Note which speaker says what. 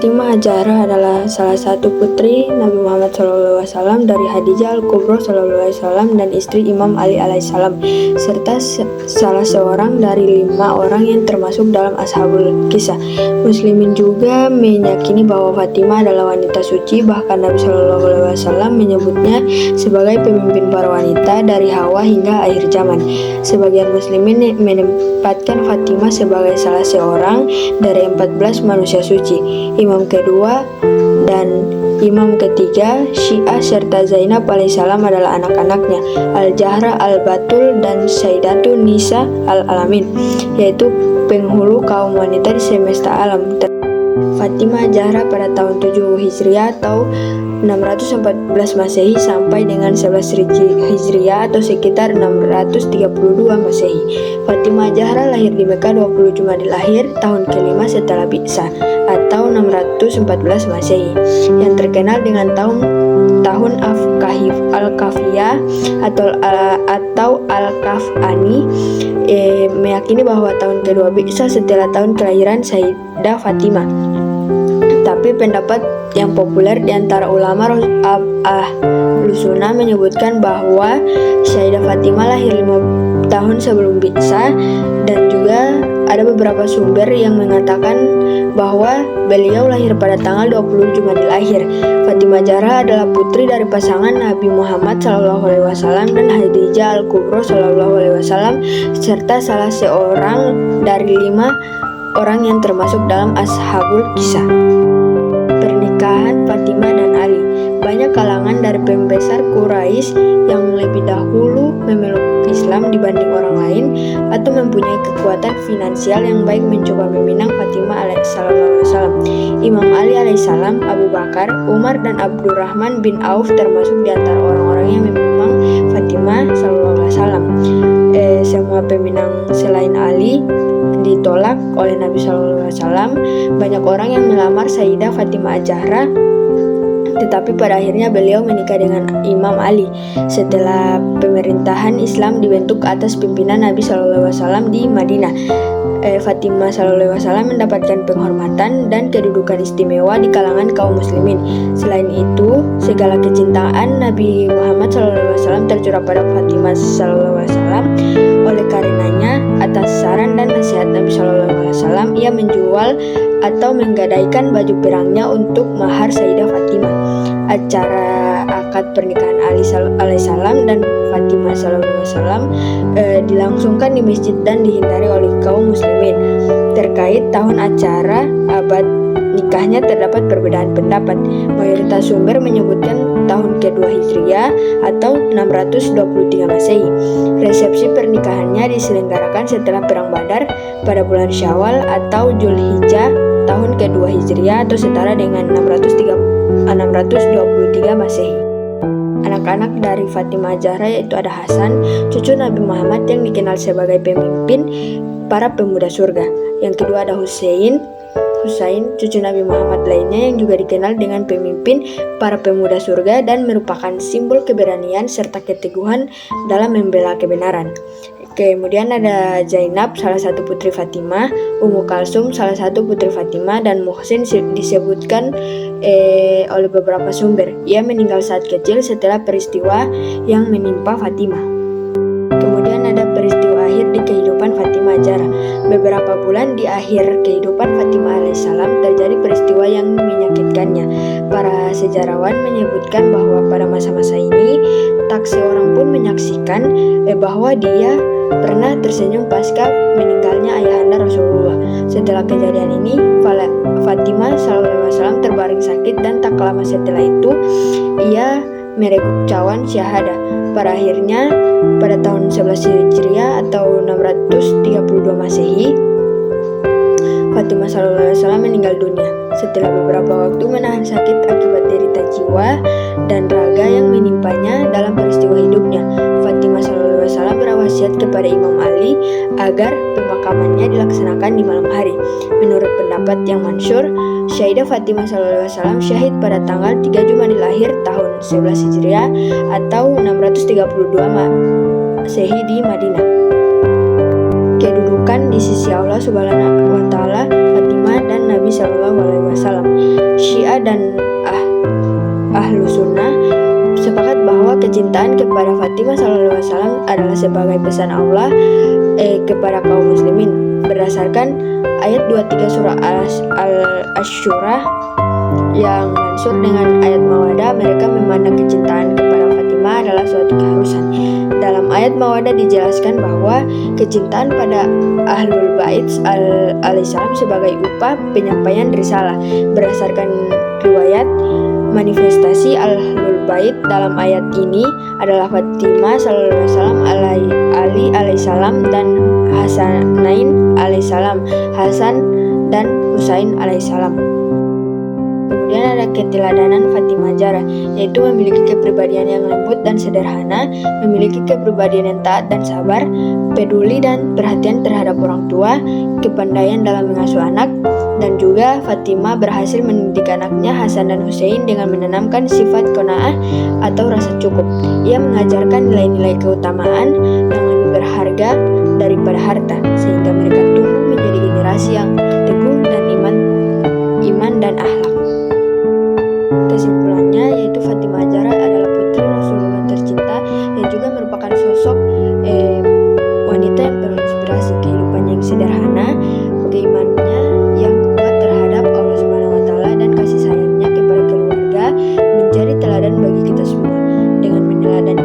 Speaker 1: Fatimah Az-Zahra adalah salah satu putri Nabi Muhammad SAW dari Khadijah Al-Kubra SAW dan istri Imam Ali alaihissalam, serta salah seorang dari 5 orang yang termasuk dalam Ashabul Kisah. Muslimin juga meyakini bahwa Fatimah adalah wanita suci, bahkan Nabi SAW menyebutnya sebagai pemimpin para wanita dari Hawa hingga akhir zaman. Sebagian muslimin menempatkan Fatimah sebagai salah seorang dari 14 manusia suci. Imam kedua dan imam ketiga Syiah serta Zainab alaihissalam adalah anak-anaknya, Al-Zahra, Al-Batul, dan Sayyidatun Nisa Al-Alamin, yaitu penghulu kaum wanita di semesta alam. Fatimah Az-Zahra pada tahun 7 Hijriah atau 614 Masehi sampai dengan 11 Hijriah atau sekitar 632 Masehi. Fatimah Az-Zahra lahir di Mekah 20 Jumadil Akhir tahun ke-5 setelah Bi'tsah atau 614 Masehi, yang terkenal dengan tahun Al-Kafiyah atau Al-Kaf'ani, meyakini bahwa tahun kedua Bi'tsah setelah tahun kelahiran Sayyidah Fatimah. Tapi pendapat yang populer di antara ulama Ahlussunnah menyebutkan bahwa Sayyidah Fatimah lahir 5 tahun sebelum Bi'tsah, dan juga ada beberapa sumber yang mengatakan bahwa beliau lahir pada tanggal 20 Jumadil Akhir. Fatimah Az-Zahra adalah putri dari pasangan Nabi Muhammad SAW dan Khadijah Al-Kubra SAW, serta salah seorang dari 5 orang yang termasuk dalam Ashabul Kisah. Pernikahan Fatimah dan Ali. Banyak kalangan dari pembesar Quraisy yang lebih dahulu memeluk Islam dibanding orang lain atau mempunyai kekuatan finansial yang baik mencoba meminang Fatimah alaihissalam. Imam Ali alaihissalam, Abu Bakar, Umar, dan Abdurrahman bin Auf termasuk di antara orang-orang yang memang Fatimah SAW. Semua peminang selain Ali ditolak oleh Nabi SAW. Banyak orang yang melamar Sayyidah Fatimah Az-Zahra, tetapi pada akhirnya beliau menikah dengan Imam Ali setelah pemerintahan Islam dibentuk atas pimpinan Nabi SAW di Madinah. Fatimah SAW mendapatkan penghormatan dan kedudukan istimewa di kalangan kaum muslimin. Selain itu, segala kecintaan Nabi Muhammad SAW tercurah pada Fatimah SAW. Oleh karenanya, atas saran dan nasihat Nabi SAW, ia menjual atau menggadaikan baju perangnya untuk mahar Sayyidah Fatimah. Acara akad pernikahan Ali alaihissalam dan Fatimah SAW dilangsungkan di masjid dan dihindari oleh kaum muslimin. Terkait tahun acara abad nikahnya terdapat perbedaan pendapat. Mayoritas sumber menyebutkan tahun kedua Hijriah atau 623 Masehi. Resepsi pernikahannya diselenggarakan setelah Perang Badar pada bulan Syawal atau Zulhijjah tahun kedua Hijriah atau setara dengan 623 Masehi. Anak-anak dari Fatimah Az-Zahra yaitu ada Hasan, cucu Nabi Muhammad yang dikenal sebagai pemimpin para pemuda surga. Yang kedua ada Husain, cucu Nabi Muhammad lainnya yang juga dikenal dengan pemimpin para pemuda surga dan merupakan simbol keberanian serta keteguhan dalam membela kebenaran. Kemudian ada Zainab, salah satu putri Fatimah, Ummu Kalsum, salah satu putri Fatimah, dan Muhsin disebutkan oleh beberapa sumber. Ia meninggal saat kecil setelah peristiwa yang menimpa Fatimah. Kemudian ada peristiwa akhir di kehidupan Fatimah Az-Zahra. Beberapa bulan di akhir kehidupan Fatimah alaihissalam terjadi peristiwa yang menyakitkannya. Para sejarawan menyebutkan bahwa pada masa-masa ini tak seorang pun menyaksikan bahwa dia pernah tersenyum pasca meninggalnya ayahanda Rasulullah. Setelah kejadian ini, Fatimah SAW terbaring sakit dan tak lama setelah itu ia meregut cawan syahadah. Pada akhirnya, pada tahun 11 Hijriah atau 632 Masehi, Fatimah SAW meninggal dunia setelah beberapa waktu menahan sakit akibat derita jiwa dan raga yang menimpanya dalam peristiwa hidupnya. Fatimah SAW berwasiat kepada Imam Ali agar pemakamannya dilaksanakan di malam hari. Menurut pendapat yang mansyur, Sayyidah Fatimah SAW syahid pada tanggal 3 Jumadil Akhir tahun 11 Hijriah atau 632 Masehi di Madinah. Kedudukan di sisi Allah Subhanahu wa Ta'ala Fatimah dan Nabi Nabi Shallallahu Alaihi Wasallam. Syiah dan Ahlu Sunnah sepakat bahwa kecintaan kepada Fatimah Shallallahu Alaihi Wasallam adalah sebagai pesan Allah kepada kaum muslimin. Berdasarkan ayat 23 surah Asy-Syura yang mansur dengan ayat Mawadah, mereka memandang kecintaan kepada Fatimah adalah suatu keharusan. Dalam ayat Mawadah dijelaskan bahwa kecintaan pada Ahlul Bait alaihissalam sebagai upah penyampaian risalah. Berdasarkan riwayat, manifestasi Ahlul Bait dalam ayat ini adalah Fatimah sallallahu alaihi wasallam, Ali alaihissalam, dan Hasanain alaihissalam, Hasan dan Husain alaihissalam. Kemudian ada keteladanan Fatimah Zahra, yaitu memiliki kepribadian yang lembut dan sederhana, memiliki kepribadian yang taat dan sabar, peduli dan perhatian terhadap orang tua, kepandaian dalam mengasuh anak, dan juga Fatimah berhasil mendidik anaknya Hasan dan Husain dengan menanamkan sifat qanaah atau rasa cukup. Ia mengajarkan nilai-nilai keutamaan yang lebih berharga daripada harta, sehingga mereka tumbuh menjadi generasi yang teguh dan iman dan akhlak. Kesimpulannya, yaitu Fatimah Zahra adalah putri Rasulullah tercinta yang juga merupakan sosok wanita yang berinspirasi, kehidupannya yang sederhana, keimanannya yang kuat terhadap Allah Subhanahu wa taala, dan kasih sayangnya kepada keluarga menjadi teladan bagi kita semua. Dengan meneladani